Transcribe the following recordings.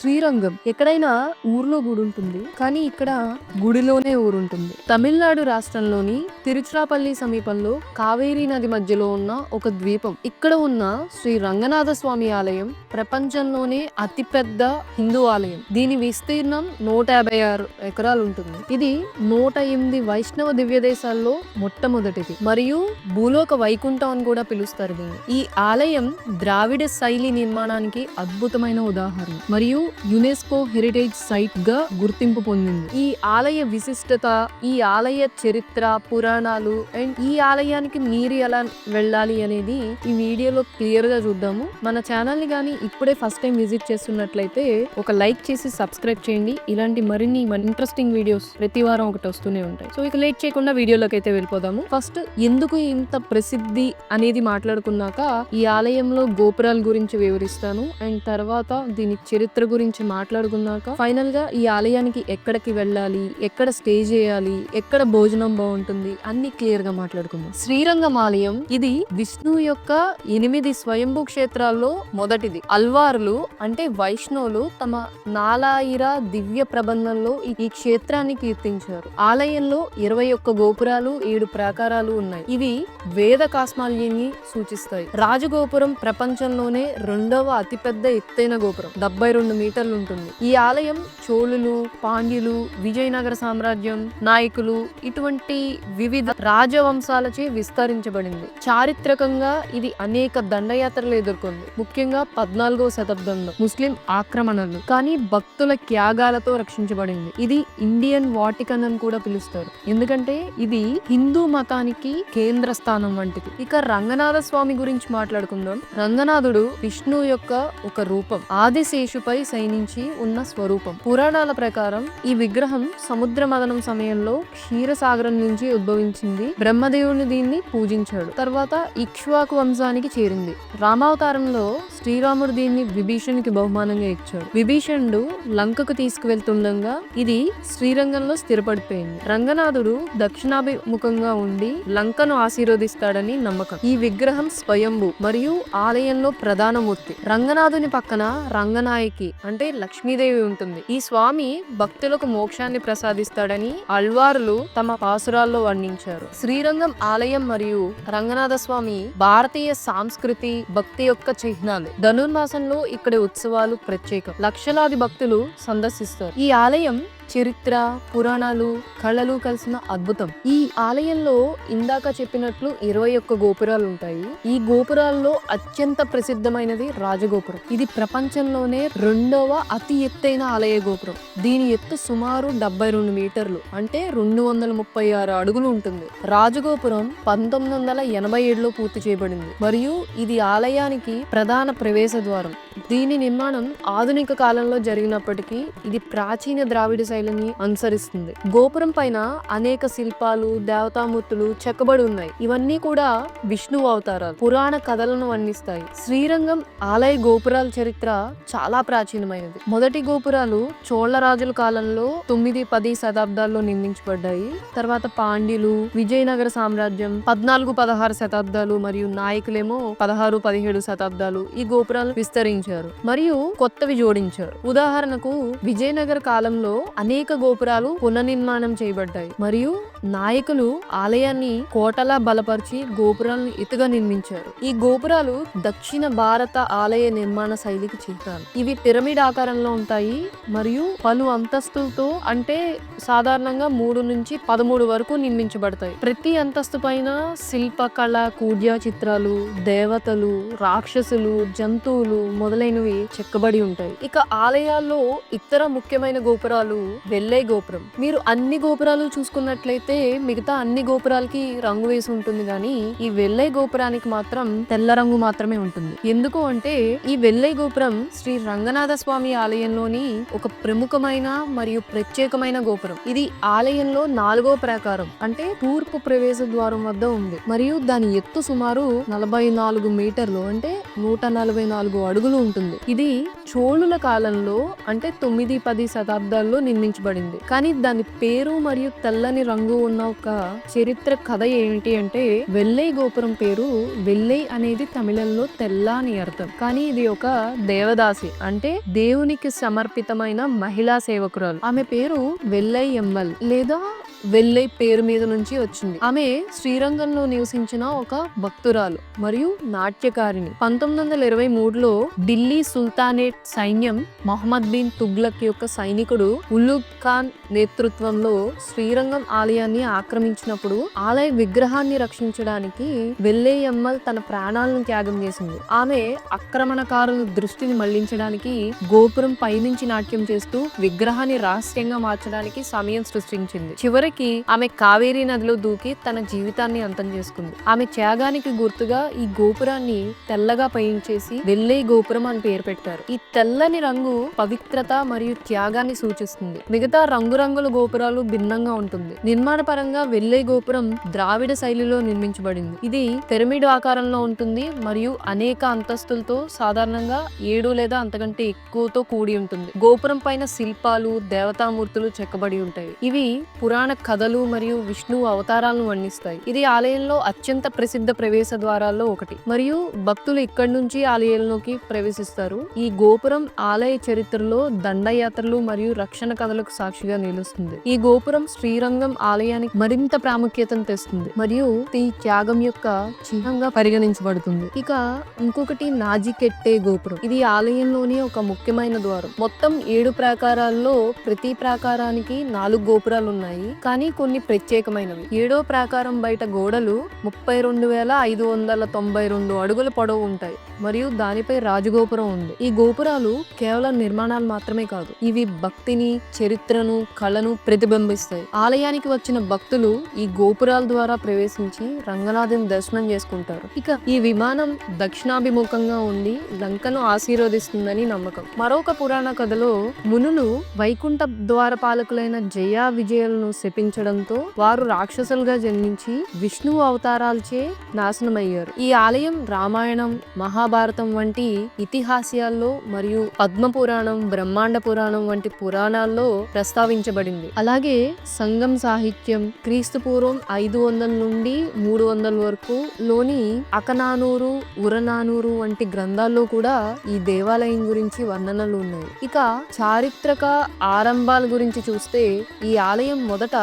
శ్రీరంగం ఎక్కడైనా ఊర్లో గుడి ఉంటుంది, కానీ ఇక్కడ గుడిలోనే ఊరుంటుంది. తమిళనాడు రాష్ట్రంలోని తిరుచిరాపల్లి సమీపంలో కావేరీ నది మధ్యలో ఉన్న ఒక ద్వీపం. ఇక్కడ ఉన్న శ్రీ రంగనాథ స్వామి ఆలయం ప్రపంచంలోనే అతిపెద్ద హిందూ ఆలయం. దీని విస్తీర్ణం 156 ఎకరాలు ఉంటుంది. ఇది 108 వైష్ణవ దివ్య దేశాల్లో మొట్టమొదటిది మరియు భూలోక వైకుంఠం అని కూడా పిలుస్తారు దీన్ని. ఈ ఆలయం ద్రావిడ శైలి నిర్మాణానికి అద్భుతమైన ఉదాహరణ మరియు యునెస్కో హెరిటేజ్ సైట్ గా గుర్తింపు పొందింది. ఈ ఆలయ విశిష్టత, ఈ ఆలయ చరిత్ర, పురాణాలు అండ్ ఈ ఆలయానికి మీరు ఎలా వెళ్ళాలి అనేది ఈ వీడియోలో క్లియర్ గా చూద్దాము. మన ఛానల్ ని గానీ ఇప్పుడే ఫస్ట్ టైం విజిట్ చేస్తున్నట్లయితే ఒక లైక్ చేసి సబ్స్క్రైబ్ చేయండి. ఇలాంటి మరిన్ని ఇంట్రెస్టింగ్ వీడియోస్ ప్రతి వారం ఒకటి వస్తూనే ఉంటాయి. సో ఇక లేట్ చేయకుండా వీడియోలోకి అయితే వెళ్ళిపోదాము. ఫస్ట్ ఎందుకు ఇంత ప్రసిద్ధి అనేది మాట్లాడుకున్నాక ఈ ఆలయంలో గోపురాల గురించి వివరిస్తాను. అండ్ తర్వాత దీని చరిత్ర గురించి మాట్లాడుకున్నాక ఫైనల్ గా ఈ ఆలయానికి ఎక్కడికి వెళ్ళాలి, ఎక్కడ స్టే చేయాలి, ఎక్కడ భోజనం బాగుంటుంది అన్ని క్లియర్ గా మాట్లాడుకుందాం. శ్రీరంగం ఆలయం ఇది విష్ణువు యొక్క 8 స్వయంభూ క్షేత్రాల్లో మొదటిది. అల్వారులు అంటే వైష్ణవులు తమ నాలాయిర దివ్య ప్రబంధంలో ఈ క్షేత్రాన్ని కీర్తించారు. ఆలయంలో 21 గోపురాలు, 7 ప్రాకారాలు ఉన్నాయి. ఇవి వేద కాస్మాల్యాన్ని సూచిస్తాయి. రాజగోపురం ప్రపంచంలోనే 2వ అతిపెద్ద ఎత్తైన గోపురం, 72 మీటర్లు ఉంటుంది. ఈ ఆలయం చోళులు, పాండ్యులు, విజయనగర సామ్రాజ్యం నాయకులు ఇటువంటి వివిధ రాజవంశాలచే విస్తరించబడింది. చారిత్రకంగా ఇది అనేక దండయాత్రలు ఎదుర్కొంది, ముఖ్యంగా 14వ శతాబ్దంలో ముస్లిం ఆక్రమణలు, కానీ భక్తుల త్యాగాలతో రక్షించబడింది. ఇది ఇండియన్ వాటికన్ అని కూడా పిలుస్తారు, ఎందుకంటే ఇది హిందూ మతానికి కేంద్ర స్థానం వంటిది. ఇక రంగనాథ స్వామి గురించి మాట్లాడుకుందాం. రంగనాథుడు విష్ణువు యొక్క ఒక రూపం, ఆదిశేషుపై శయనించి ఉన్న స్వరూపం. పురాణాల ప్రకారం ఈ విగ్రహం సముద్ర మదనం సమయంలో క్షీరసాగరం నుంచి ఉద్భవించింది. బ్రహ్మదేవుని దీన్ని పూజించాడు. తర్వాత ఇక్ష్వాకు వంశానికి చేరింది. రామావతారంలో శ్రీరాముడు దీన్ని విభీషణునికి బహుమానంగా ఇచ్చాడు. విభీషణుడు లంకకు తీసుకువెళ్తుండగా ఇది శ్రీరంగంలో స్థిరపడిపోయింది. రంగనాథుడు దక్షిణాభిముఖంగా ఉండి లంకను ఆశీర్వదిస్తాడని నమ్మకం. ఈ విగ్రహం స్వయంభూ మరియు ఆలయంలో ప్రధాన మూర్తి. రంగనాథుని పక్కన రంగనాయకి అంటే లక్ష్మీదేవి ఉంటుంది. ఈ స్వామి భక్తులకు మోక్షాన్ని ప్రసాదిస్తాడని అల్వారులు తమ పాసురాల్లో వర్ణించారు. శ్రీరంగం ఆలయం మరియు రంగనాథ స్వామి భారతీయ సంస్కృతి, భక్తి యొక్క చిహ్నాలు. ధనుర్మాసంలో ఇక్కడ ఉత్సవాలు ప్రత్యేకం. లక్షలాది భక్తులు సందర్శిస్తారు. ఈ ఆలయం చరిత్ర, పురాణాలు, కళలు కలిసిన అద్భుతం. ఈ ఆలయంలో ఇందాక చెప్పినట్లు 21 గోపురాలు ఉంటాయి. ఈ గోపురాల్లో అత్యంత ప్రసిద్ధమైనది రాజగోపురం. ఇది ప్రపంచంలోనే 2వ అతి ఎత్తైన ఆలయ గోపురం. దీని ఎత్తు సుమారు 72 మీటర్లు అంటే 236 అడుగులు ఉంటుంది. రాజగోపురం 1987లో పూర్తి చేయబడింది మరియు ఇది ఆలయానికి ప్రధాన ప్రవేశ ద్వారం. దీని నిర్మాణం ఆధునిక కాలంలో జరిగినప్పటికీ ఇది ప్రాచీన ద్రావిడ శైలిని అనుసరిస్తుంది. గోపురం పైన అనేక శిల్పాలు, దేవతామూర్తులు చెక్కబడి ఉన్నాయి. ఇవన్నీ కూడా విష్ణువు అవతారాలు, పురాణ కథలను వర్ణిస్తాయి. శ్రీరంగం ఆలయ గోపురాల చరిత్ర చాలా ప్రాచీనమైనది. మొదటి గోపురాలు చోళ రాజుల కాలంలో 9-10 శతాబ్దాల్లో నిర్మించబడ్డాయి. తర్వాత పాండ్యులు, విజయనగర సామ్రాజ్యం 14-16 శతాబ్దాలు మరియు నాయకులేమో 16-17 శతాబ్దాలు ఈ గోపురాలు విస్తరించారు మరియు కొత్తవి జోడించారు. ఉదాహరణకు విజయనగర కాలంలో అనేక గోపురాలు పునర్నిర్మాణం చేయబడ్డాయి మరియు నాయకులు ఆలయాన్ని కోటలా బలపరిచి గోపురాలను ఎత్తుగా నిర్మించారు. ఈ గోపురాలు దక్షిణ భారత ఆలయ నిర్మాణ శైలికి చిహ్నాలు. ఇవి పిరమిడ్ ఆకారంలో ఉంటాయి మరియు పలు అంతస్తులతో అంటే సాధారణంగా 3 నుంచి 13 వరకు నిర్మించబడతాయి. ప్రతి అంతస్తు పైన శిల్పకళ, కూడ్య చిత్రాలు, దేవతలు, రాక్షసులు, జంతువులు మొదలైనవి చెక్కబడి ఉంటాయి. ఇక ఆలయాల్లో ఇతర ముఖ్యమైన గోపురాలు వెల్లై గోపురం. మీరు అన్ని గోపురాలు చూసుకున్నట్లయితే మిగతా అన్ని గోపురాలకి రంగు వేసి ఉంటుంది, కానీ ఈ వెల్లై గోపురానికి మాత్రం తెల్ల రంగు మాత్రమే ఉంటుంది. ఎందుకు అంటే ఈ వెల్లై గోపురం శ్రీ రంగనాథ స్వామి ఆలయంలోని ఒక ప్రముఖమైన మరియు ప్రత్యేకమైన గోపురం. ఇది ఆలయంలో 4వ ప్రాకారం అంటే తూర్పు ప్రవేశ ద్వారం వద్ద ఉంది మరియు దాని ఎత్తు సుమారు 44 మీటర్లు అంటే 144 అడుగులు ఉంటుంది. ఇది చోళుల కాలంలో అంటే 9-10 శతాబ్దాల్లో నిర్మించారు. నిర్మించబడింది. కానీ దాని పేరు మరియు తెల్లని రంగు ఉన్న ఒక చరిత్ర కథ ఏంటి అంటే, వెల్లై గోపురం పేరు వెల్లై అనేది తమిళంలో తెల్ల అని అర్థం. కానీ ఇది ఒక దేవదాసి అంటే దేవునికి సమర్పితమైన మహిళా సేవకురాలు. ఆమె పేరు వెల్లై ఎమ్మల్ లేదా వెల్లై పేరు మీద నుంచి వచ్చింది. ఆమె శ్రీరంగంలో నివసించిన ఒక భక్తురాలు మరియు నాట్యకారిణి. 1923లో ఢిల్లీ సుల్తానేట్ సైన్యం మహమ్మద్ బిన్ తుగ్లక్ యొక్క సైనికుడు ఉలుగ్ ఖాన్ నేతృత్వంలో శ్రీరంగం ఆలయాన్ని ఆక్రమించినప్పుడు ఆలయ విగ్రహాన్ని రక్షించడానికి వెల్లై ఎమ్మల్ తన ప్రాణాలను త్యాగం చేసింది. ఆమె ఆక్రమణకారుల దృష్టిని మళ్లించడానికి గోపురం పైనుంచి నాట్యం చేస్తూ విగ్రహాన్ని రహస్యంగా మార్చడానికి సమయం సృష్టించింది. చివరికి ఆమె కావేరీ నదిలో దూకి తన జీవితాన్ని అంతం చేసుకుంది. ఆమె త్యాగానికి గుర్తుగా ఈ గోపురాన్ని తెల్లగా పెయింట్ చేసి వెల్లై గోపురం అని పేరు పెట్టారు. ఈ తెల్లని రంగు పవిత్రత మరియు త్యాగాన్ని సూచిస్తుంది. మిగతా రంగురంగుల గోపురాలు భిన్నంగా ఉంటుంది. నిర్మాణ పరంగా వెల్లై గోపురం ద్రావిడ శైలిలో నిర్మించబడింది. ఇది పిరమిడ్ ఆకారంలో ఉంటుంది మరియు అనేక అంతస్తులతో సాధారణంగా 7 లేదా అంతకంటే ఎక్కువతో కూడి ఉంటుంది. గోపురం పైన శిల్పాలు, దేవతామూర్తులు చెక్కబడి ఉంటాయి. ఇవి పురాణ కథలు మరియు విష్ణు అవతారాలను వర్ణిస్తాయి. ఇది ఆలయంలో అత్యంత ప్రసిద్ధ ప్రవేశ ద్వారాల్లో ఒకటి మరియు భక్తులు ఇక్కడి నుంచి ఆలయంలోకి ప్రవేశిస్తారు. ఈ గోపురం ఆలయ చరిత్రలో దండయాత్రలు మరియు రక్షణ కథలకు సాక్షిగా నిలుస్తుంది. ఈ గోపురం శ్రీరంగం ఆలయానికి మరింత ప్రాముఖ్యతను తెస్తుంది మరియు ఈ త్యాగం యొక్క చిహ్నంగా పరిగణించబడుతుంది. ఇక ఇంకొకటి నాజికెట్టే గోపురం. ఇది ఆలయంలోని ఒక ముఖ్యమైన ద్వారం. మొత్తం 7 ప్రాకారాల్లో ప్రతి ప్రాకారానికి 4 గోపురాలు ఉన్నాయి. కానీ కొన్ని ప్రత్యేకమైనవి. 7వ ప్రాకారం బయట గోడలు 32,592 అడుగుల పొడవు ఉంటాయి మరియు దానిపై రాజగోపురం ఉంది. ఈ గోపురాలు కేవలం నిర్మాణాలు మాత్రమే కాదు, ఇవి భక్తిని, చరిత్రను, కళను ప్రతిబింబిస్తాయి. ఆలయానికి వచ్చిన భక్తులు ఈ గోపురాల ద్వారా ప్రవేశించి రంగనాథుని దర్శనం చేసుకుంటారు. ఇక ఈ విమానం దక్షిణాభిముఖంగా ఉండి లంకను ఆశీర్వదిస్తుందని నమ్మకం. మరొక పురాణ కథలో మునులు వైకుంఠ ద్వారపాలకులైన జయ విజయులను శపించడంతో వారు రాక్షసులుగా జన్మించి విష్ణువు అవతారాలచే నాశనమయ్యారు. ఈ ఆలయం రామాయణం, మహాభారతం వంటి ఇతిహాసాల్లో మరియు పద్మ పురాణం, బ్రహ్మాండ పురాణం వంటి పురాణాల్లో ప్రస్తావించబడింది. అలాగే సంగం సాహిత్యం క్రీస్తు పూర్వం 500 నుండి 300 వరకు లోని అకనానూరు, ఉరనానూరు వంటి గ్రంథాల్లో కూడా ఈ దేవాలయం గురించి వర్ణనలు ఉన్నాయి. ఇక చారిత్రక ఆరంభాల గురించి చూస్తే ఈ ఆలయం మొదట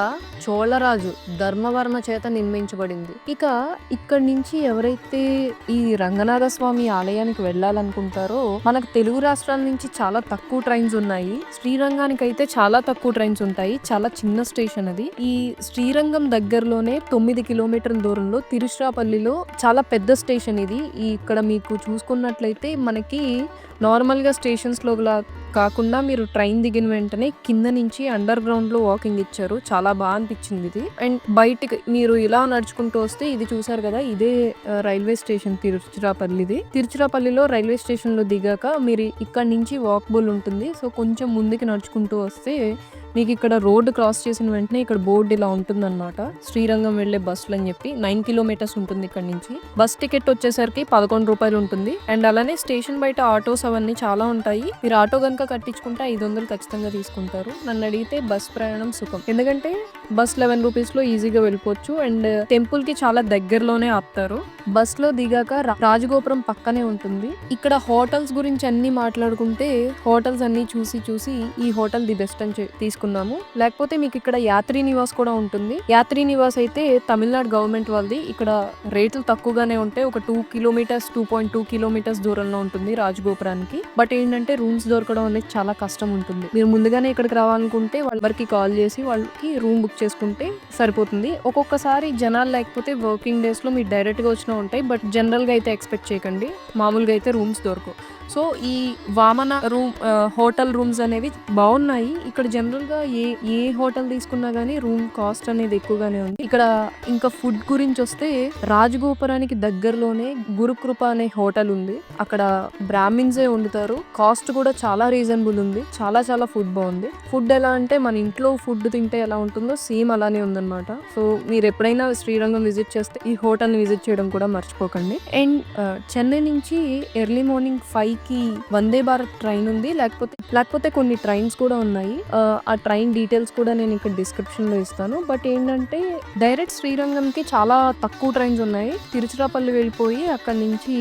చోళరాజు ధర్మవర్మ చేత నిర్మించబడింది. ఇక ఇక్కడి నుంచి ఎవరైతే ఈ రంగనాథ స్వామి ఆలయానికి వెళ్ళాలనుకుంటారో మనకు తెలుగు రాష్ట్రాల నుంచి చాలా తక్కువ ట్రైన్స్ ఉన్నాయి. శ్రీరంగానికి అయితే చాలా తక్కువ ట్రైన్స్ ఉంటాయి. చాలా చిన్న స్టేషన్ అది. ఈ శ్రీరంగం దగ్గరలోనే 9 కిలోమీటర్ల దూరంలో తిరుచిరాపల్లిలో చాలా పెద్ద స్టేషన్ ఇది. ఇక్కడ మీకు చూసుకున్నట్లయితే మనకి నార్మల్ గా స్టేషన్స్ లో కాకుండా మీరు ట్రైన్ దిగిన వెంటనే కింద నుంచి అండర్ గ్రౌండ్ లో వాకింగ్ ఇచ్చారు. చాలా బాగా అనిపించింది ఇది. అండ్ బయటకి మీరు ఇలా నడుచుకుంటూ వస్తే ఇది చూసారు కదా, ఇదే రైల్వే స్టేషన్ తిరుచిరాపల్లిది. తిరుచిరాపల్లిలో రైల్వే స్టేషన్ లో దిగాక మీరు ఇక్కడ నుంచి వాకబుల్ ఉంటుంది. సో కొంచెం ముందుకి నడుచుకుంటూ వస్తే మీకు ఇక్కడ రోడ్డు క్రాస్ చేసిన వెంటనే ఇక్కడ బోర్డు ఇలా ఉంటుందన్నమాట. శ్రీరంగం వెళ్లే బస్సులు అని చెప్పి 9 కిలోమీటర్స్ ఉంటుంది ఇక్కడ నుంచి. బస్ టికెట్ వచ్చేసరికి 11 రూపాయలు ఉంటుంది. అండ్ అలానే స్టేషన్ బయట ఆటోస్ అవన్నీ చాలా ఉంటాయి. మీరు ఆటో కనుక కట్టించుకుంటే 500 ఖచ్చితంగా తీసుకుంటారు. నన్ను అడిగితే బస్ ప్రయాణం సుఖం, ఎందుకంటే బస్ 11 రూపీస్ లో ఈజీగా వెళ్ళిపోవచ్చు. అండ్ టెంపుల్ కి చాలా దగ్గరలోనే ఆపుతారు. బస్ లో దిగాక రాజగోపురం పక్కనే ఉంటుంది. ఇక్కడ హోటల్స్ గురించి అన్ని మాట్లాడుకుంటే హోటల్స్ అన్ని చూసి ఈ హోటల్ ది బెస్ట్ అని తీసుకున్నాము. లేకపోతే మీకు ఇక్కడ యాత్రి నివాస్ కూడా ఉంటుంది. యాత్రి నివాస్ అయితే తమిళనాడు గవర్నమెంట్ వాళ్ళది. ఇక్కడ రేట్లు తక్కువగానే ఉంటాయి. ఒక 2.2 కిలోమీటర్స్ దూరంలో ఉంటుంది రాజగోపురానికి. బట్ ఏంటంటే రూమ్స్ దొరకడం అనేది చాలా కష్టం ఉంటుంది. మీరు ముందుగానే ఇక్కడికి రావాలనుకుంటే వాళ్ళకి కాల్ చేసి వాళ్ళకి రూమ్ బుక్ చేసుకుంటే సరిపోతుంది. ఒక్కొక్కసారి జనాలు లేకపోతే వర్కింగ్ డేస్ లో మీరు డైరెక్ట్ గా వచ్చినా ఉంటాయి. బట్ జనరల్ గా అయితే ఎక్స్పెక్ట్ చేయకండి, మామూలుగా అయితే రూమ్స్ దొరకవు. సో ఈ వామన హోటల్ రూమ్స్ అనేవి బాగున్నాయి. ఇక్కడ జనరల్ గా ఏ హోటల్ తీసుకున్నా గానీ రూమ్ కాస్ట్ అనేది ఎక్కువగానే ఉంది. ఇక్కడ ఇంకా ఫుడ్ గురించి వస్తే రాజగోపురానికి దగ్గరలోనే గురుకృప అనే హోటల్ ఉంది. అక్కడ బ్రాహ్మిన్సే వండుతారు. కాస్ట్ కూడా చాలా రీజనబుల్ ఉంది. చాలా ఫుడ్ బాగుంది. ఫుడ్ ఎలా అంటే మన ఇంట్లో ఫుడ్ తింటే ఎలా ఉంటుందో సేమ్ అలానే ఉందన్నమాట. సో మీరు ఎప్పుడైనా శ్రీరంగం విజిట్ చేస్తే ఈ హోటల్ ని విజిట్ చేయడం కూడా మర్చిపోకండి. అండ్ చెన్నై నుంచి ఎర్లీ మార్నింగ్ 5కి వందే భారత్ ట్రైన్ ఉంది. లేకపోతే కొన్ని ట్రైన్స్ కూడా ఉన్నాయి. ఆ ట్రైన్ డీటెయిల్స్ కూడా నేను ఇక్కడ డిస్క్రిప్షన్లో ఇస్తాను. బట్ ఏంటంటే డైరెక్ట్ శ్రీరంగంకి చాలా తక్కువ ట్రైన్స్ ఉన్నాయి. తిరుచిరాపల్లి వెళ్ళిపోయి అక్కడ నుంచి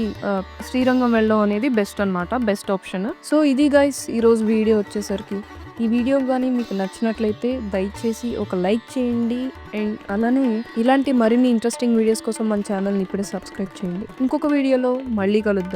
శ్రీరంగం వెళ్ళడం అనేది బెస్ట్ అనమాట, బెస్ట్ ఆప్షన్. సో ఇది గైస్ ఈరోజు వీడియో వచ్చేసరికి. ఈ వీడియో కానీ మీకు నచ్చినట్లయితే దయచేసి ఒక లైక్ చేయండి. అండ్ అలానే ఇలాంటి మరిన్ని ఇంట్రెస్టింగ్ వీడియోస్ కోసం మన ఛానల్ని ఇప్పుడే సబ్స్క్రైబ్ చేయండి. ఇంకొక వీడియోలో మళ్ళీ కలుద్దాం.